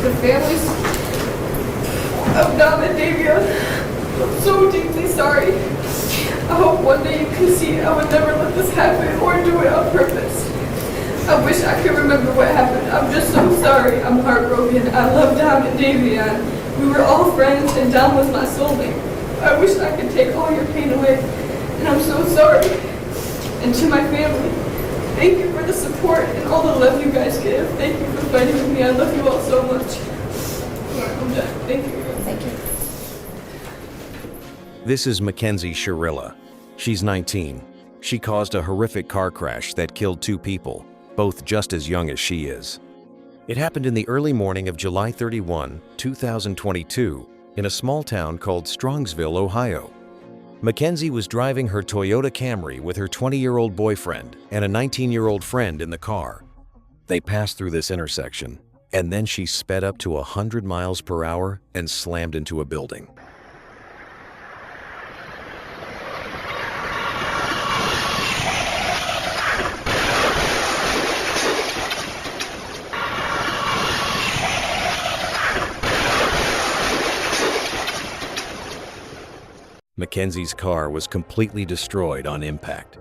The families of Dom and Davia, I'm so deeply sorry. I hope one day you can see I would never let this happen or do it on purpose. I wish I could remember what happened. I'm just so sorry. I'm heartbroken. I love Dom and Davia. We were all friends and Dom was my soulmate. I wish I could take all your pain away. And I'm so sorry. And to my family, thank you for the support and all the love you guys give. Thank you for fighting with me. I love you all so much. I'm done. Thank you. Thank you. This is Mackenzie Shirilla. She's 19. She caused a horrific car crash that killed 2 people, both just as young as she is. It happened in the early morning of July 31, 2022, in a small town called Strongsville, Ohio. Mackenzie was driving her Toyota Camry with her 20-year-old boyfriend and a 19-year-old friend in the car. They passed through this intersection, and then she sped up to 100 miles per hour and slammed into a building. Mackenzie's car was completely destroyed on impact.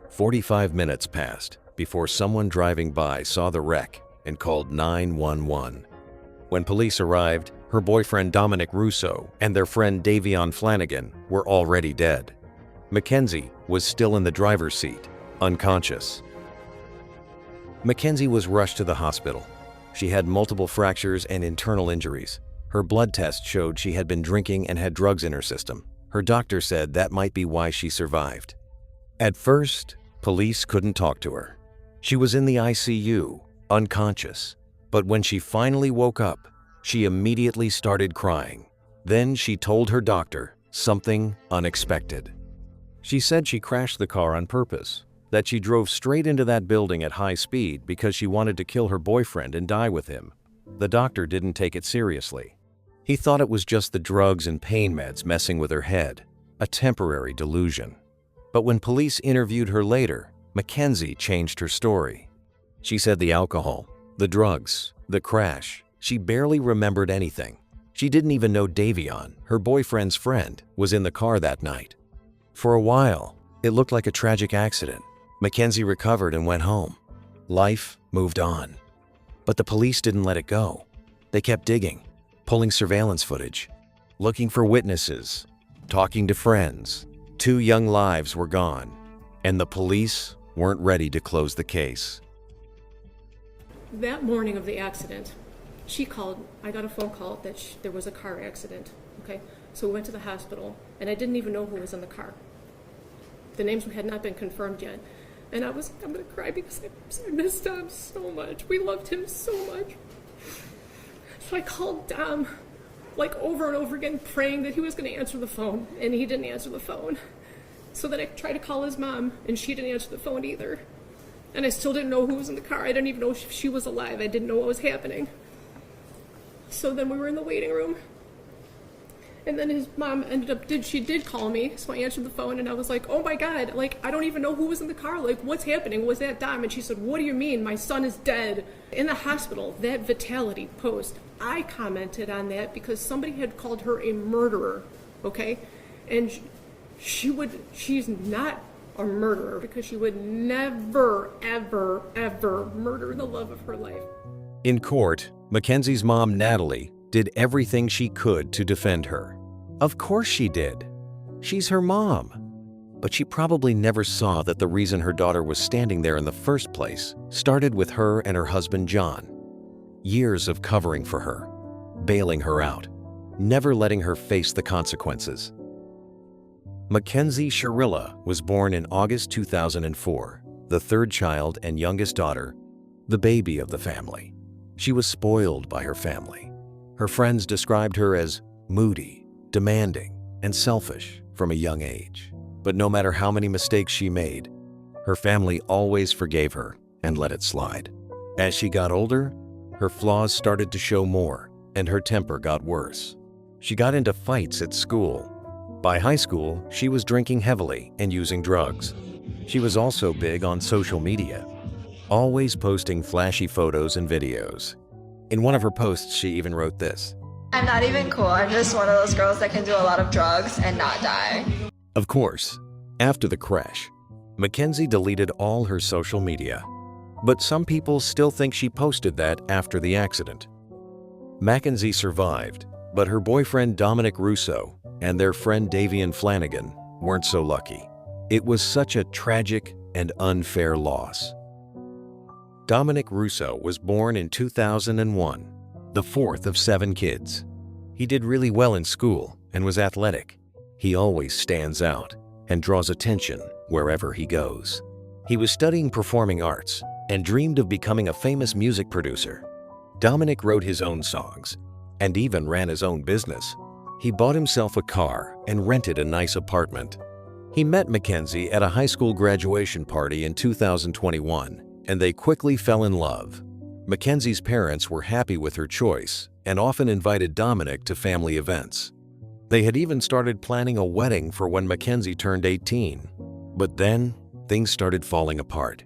45 minutes passed before someone driving by saw the wreck and called 911. When police arrived, her boyfriend Dominic Russo and their friend Davion Flanagan were already dead. Mackenzie was still in the driver's seat, unconscious. Mackenzie was rushed to the hospital. She had multiple fractures and internal injuries. Her blood test showed she had been drinking and had drugs in her system. Her doctor said that might be why she survived. At first, police couldn't talk to her. She was in the ICU, unconscious. But when she finally woke up, she immediately started crying. Then she told her doctor something unexpected. She said she crashed the car on purpose, that she drove straight into that building at high speed because she wanted to kill her boyfriend and die with him. The doctor didn't take it seriously. He thought it was just the drugs and pain meds messing with her head, a temporary delusion. But when police interviewed her later, Mackenzie changed her story. She said the alcohol, the drugs, the crash, she barely remembered anything. She didn't even know Davion, her boyfriend's friend, was in the car that night. For a while, it looked like a tragic accident. Mackenzie recovered and went home. Life moved on. But the police didn't let it go. They kept digging, pulling surveillance footage, looking for witnesses, talking to friends. 2 young lives were gone, and the police weren't ready to close the case. That morning of the accident, she called. I got a phone call that there was a car accident. Okay, so we went to the hospital, and I didn't even know who was in the car. The names had not been confirmed yet, and I'm gonna cry because I missed Dom so much. We loved him so much. So I called Dom, like over and over again, praying that he was going to answer the phone, and he didn't answer the phone. So then I tried to call his mom, and she didn't answer the phone either. And I still didn't know who was in the car. I didn't even know if she was alive. I didn't know what was happening. So then we were in the waiting room, and then his mom she did call me, so I answered the phone, and I was like, oh my God, like, I don't even know who was in the car, like, what's happening? Was that Dom? And she said, what do you mean? My son is dead. In the hospital, that Vitality post, I commented on that because somebody had called her a murderer, okay? And she's not a murderer because she would never, ever, ever murder the love of her life. In court, Mackenzie's mom, Natalie, did everything she could to defend her. Of course she did. She's her mom. But she probably never saw that the reason her daughter was standing there in the first place started with her and her husband, John. Years of covering for her, bailing her out, never letting her face the consequences. Mackenzie Shirilla was born in August 2004, the 3rd child and youngest daughter, the baby of the family. She was spoiled by her family. Her friends described her as moody, demanding, and selfish from a young age. But no matter how many mistakes she made, her family always forgave her and let it slide. As she got older, her flaws started to show more, and her temper got worse. She got into fights at school. By high school, she was drinking heavily and using drugs. She was also big on social media, always posting flashy photos and videos. In one of her posts, she even wrote this: I'm not even cool. I'm just one of those girls that can do a lot of drugs and not die. Of course, after the crash, Mackenzie deleted all her social media. But some people still think she posted that after the accident. Mackenzie survived, but her boyfriend Dominic Russo and their friend Davian Flanagan weren't so lucky. It was such a tragic and unfair loss. Dominic Russo was born in 2001, the fourth of 7 kids. He did really well in school and was athletic. He always stands out and draws attention wherever he goes. He was studying performing arts and dreamed of becoming a famous music producer. Dominic wrote his own songs and even ran his own business. He bought himself a car and rented a nice apartment. He met Mackenzie at a high school graduation party in 2021, and they quickly fell in love. Mackenzie's parents were happy with her choice and often invited Dominic to family events. They had even started planning a wedding for when Mackenzie turned 18. But then, things started falling apart.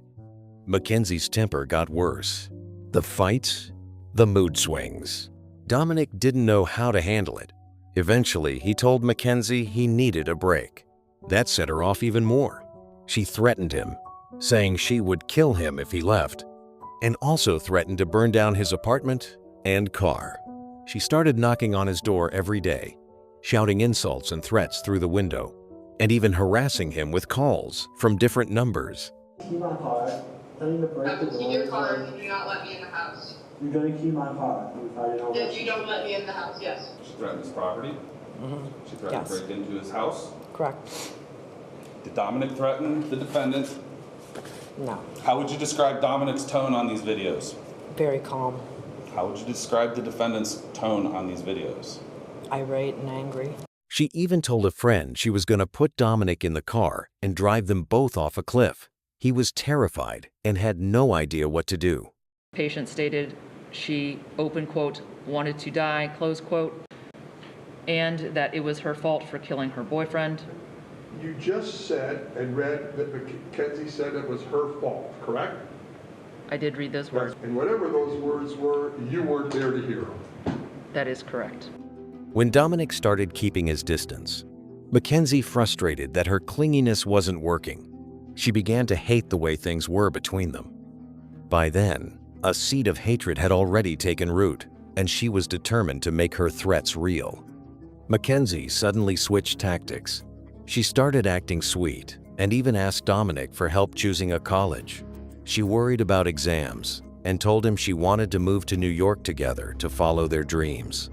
Mackenzie's temper got worse. The fights, the mood swings. Dominic didn't know how to handle it. Eventually, he told Mackenzie he needed a break. That set her off even more. She threatened him, saying she would kill him if he left, and also threatened to burn down his apartment and car. She started knocking on his door every day, shouting insults and threats through the window, and even harassing him with calls from different numbers. Key my car. Tell me to break I the will door. key your car if you do not let me in the house. You're gonna key my car if I don't. If you don't let me in the house, yes. She threatened his property. She threatened to break into his house. Correct. Did Dominic threaten the defendant? No. How would you describe Dominic's tone on these videos? Very calm, How would you describe the defendant's tone on these videos? irate, and angry. She even told a friend she was going to put Dominic in the car and drive them both off a cliff. He was terrified and had no idea what to do. Patient stated she, open quote, wanted to die, close quote, and that it was her fault for killing her boyfriend. You just said and read that Mackenzie said it was her fault, correct? I did read those words. And whatever those words were, you weren't there to hear them. That is correct. When Dominic started keeping his distance, Mackenzie, frustrated that her clinginess wasn't working, she began to hate the way things were between them. By then, a seed of hatred had already taken root, and she was determined to make her threats real. Mackenzie suddenly switched tactics. She started acting sweet and even asked Dominic for help choosing a college. She worried about exams and told him she wanted to move to New York together to follow their dreams.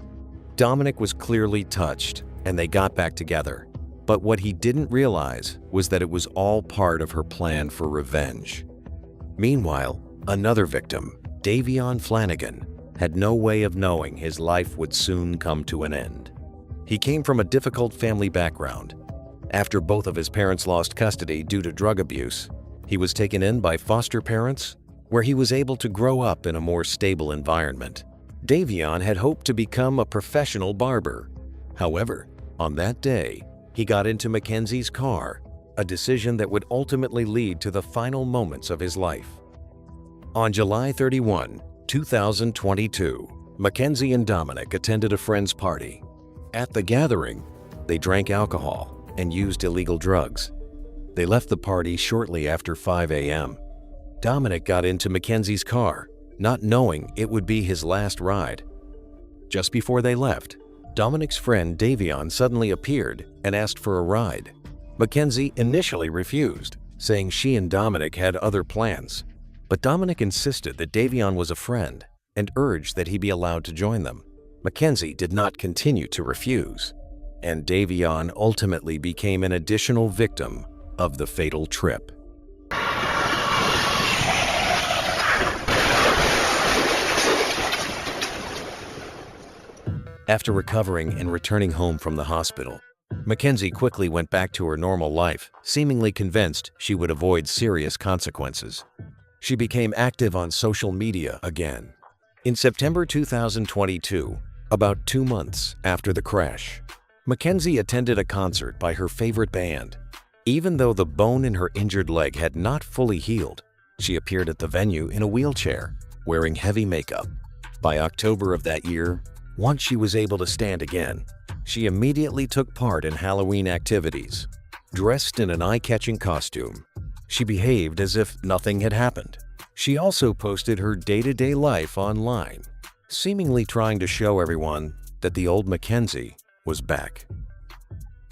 Dominic was clearly touched, and they got back together. But what he didn't realize was that it was all part of her plan for revenge. Meanwhile, another victim, Davian Flanagan, had no way of knowing his life would soon come to an end. He came from a difficult family background. After both of his parents lost custody due to drug abuse, he was taken in by foster parents, where he was able to grow up in a more stable environment. Davian had hoped to become a professional barber. However, on that day, he got into Mackenzie's car, a decision that would ultimately lead to the final moments of his life. On July 31, 2022, Mackenzie and Dominic attended a friend's party. At the gathering, they drank alcohol and used illegal drugs. They left the party shortly after 5 a.m. Dominic got into Mackenzie's car, not knowing it would be his last ride. Just before they left, Dominic's friend Davian suddenly appeared and asked for a ride. Mackenzie initially refused, saying she and Dominic had other plans. But Dominic insisted that Davian was a friend and urged that he be allowed to join them. Mackenzie did not continue to refuse, and Davian ultimately became an additional victim of the fatal trip. After recovering and returning home from the hospital, Mackenzie quickly went back to her normal life, seemingly convinced she would avoid serious consequences. She became active on social media again. In September 2022, about 2 months after the crash, Mackenzie attended a concert by her favorite band. Even though the bone in her injured leg had not fully healed, she appeared at the venue in a wheelchair, wearing heavy makeup. By October of that year, once she was able to stand again, she immediately took part in Halloween activities. Dressed in an eye-catching costume, she behaved as if nothing had happened. She also posted her day-to-day life online, seemingly trying to show everyone that the old Mackenzie was back.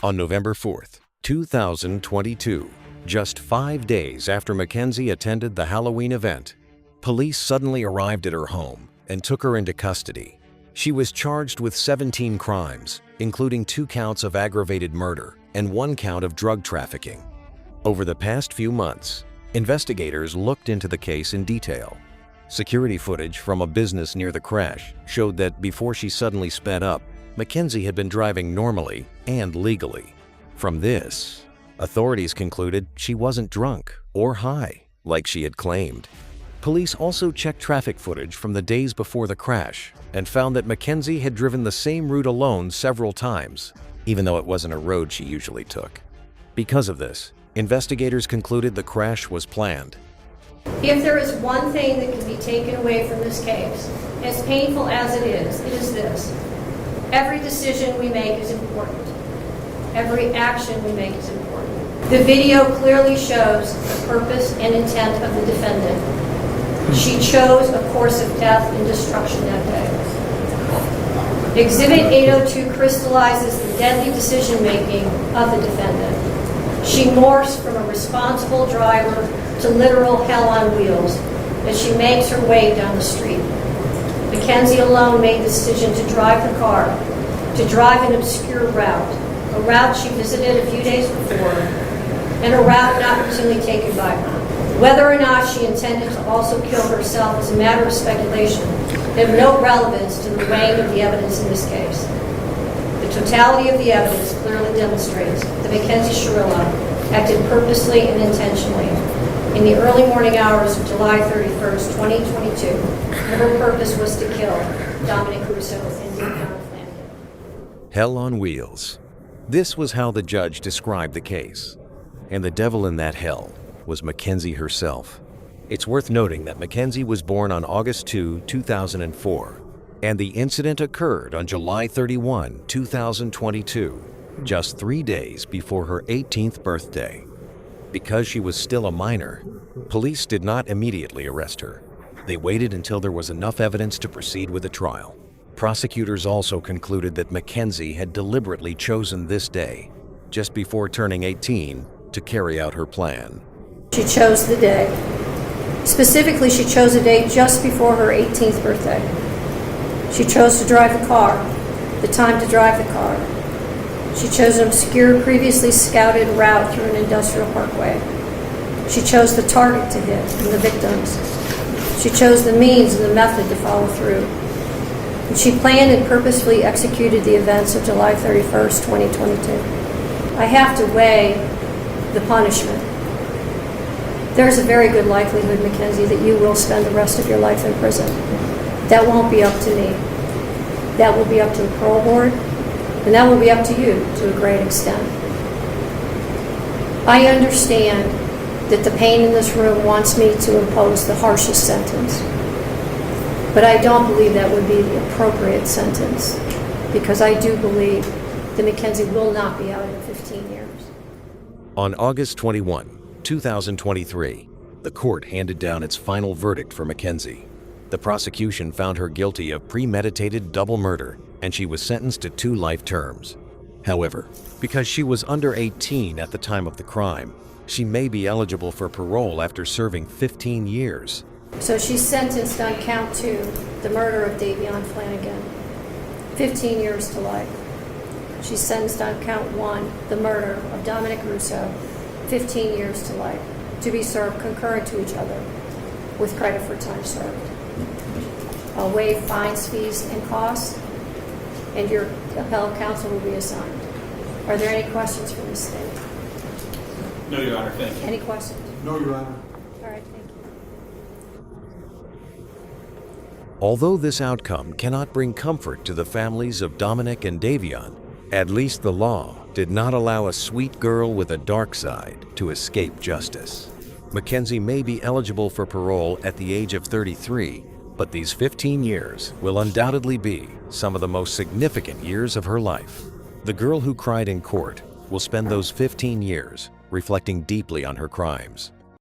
On November 4th, 2022, just 5 days after Mackenzie attended the Halloween event, police suddenly arrived at her home and took her into custody. She was charged with 17 crimes, including 2 counts of aggravated murder and 1 count of drug trafficking. Over the past few months, investigators looked into the case in detail. Security footage from a business near the crash showed that before she suddenly sped up, Mackenzie had been driving normally and legally. From this, authorities concluded she wasn't drunk or high like she had claimed. Police also checked traffic footage from the days before the crash and found that Mackenzie had driven the same route alone several times, even though it wasn't a road she usually took. Because of this, investigators concluded the crash was planned. If there is one thing that can be taken away from this case, as painful as it is this. Every decision we make is important. Every action we make is important. The video clearly shows the purpose and intent of the defendant. She chose a course of death and destruction that day. Exhibit 802 crystallizes the deadly decision-making of the defendant. She morphs from a responsible driver to literal hell on wheels as she makes her way down the street. Mackenzie alone made the decision to drive the car, to drive an obscure route, a route she visited a few days before, and a route not routinely taken by her. Whether or not she intended to also kill herself is a matter of speculation that have no relevance to the weighing of the evidence in this case. The totality of the evidence clearly demonstrates that Mackenzie Shirilla acted purposely and intentionally in the early morning hours of July 31st, 2022, and her purpose was to kill Dominic Russo and Deacon Flanagan. Hell on wheels. This was how the judge described the case. And the devil in that hell was Mackenzie herself. It's worth noting that Mackenzie was born on August 2, 2004, and the incident occurred on July 31, 2022, just 3 days before her 18th birthday. Because she was still a minor, police did not immediately arrest her. They waited until there was enough evidence to proceed with the trial. Prosecutors also concluded that Mackenzie had deliberately chosen this day, just before turning 18, to carry out her plan. She chose the day. Specifically, she chose a day just before her 18th birthday. She chose to drive the car, the time to drive the car. She chose an obscure, previously scouted route through an industrial parkway. She chose the target to hit and the victims. She chose the means and the method to follow through. And she planned and purposefully executed the events of July 31st, 2022. I have to weigh the punishment. There's a very good likelihood, Mackenzie, that you will spend the rest of your life in prison. That won't be up to me. That will be up to the parole board, and that will be up to you to a great extent. I understand that the pain in this room wants me to impose the harshest sentence, but I don't believe that would be the appropriate sentence, because I do believe that Mackenzie will not be out in 15 years. On August 21, 2023, the court handed down its final verdict for Mackenzie. The prosecution found her guilty of premeditated double murder, and she was sentenced to 2 life terms. However, because she was under 18 at the time of the crime, she may be eligible for parole after serving 15 years. So she's sentenced on count 2, the murder of Davion Flanagan, 15 years to life. She's sentenced on count 1, the murder of Dominic Russo, 15 years to life, to be served concurrent to each other with credit for time served. I'll waive fines, fees, and costs, and your appellate counsel will be assigned. Are there any questions from the state? No, Your Honor, thank you. Any questions? No, Your Honor. All right, thank you. Although this outcome cannot bring comfort to the families of Dominic and Davion, at least the law did not allow a sweet girl with a dark side to escape justice. Mackenzie may be eligible for parole at the age of 33, But these 15 years will undoubtedly be some of the most significant years of her life. The girl who cried in court will spend those 15 years reflecting deeply on her crimes.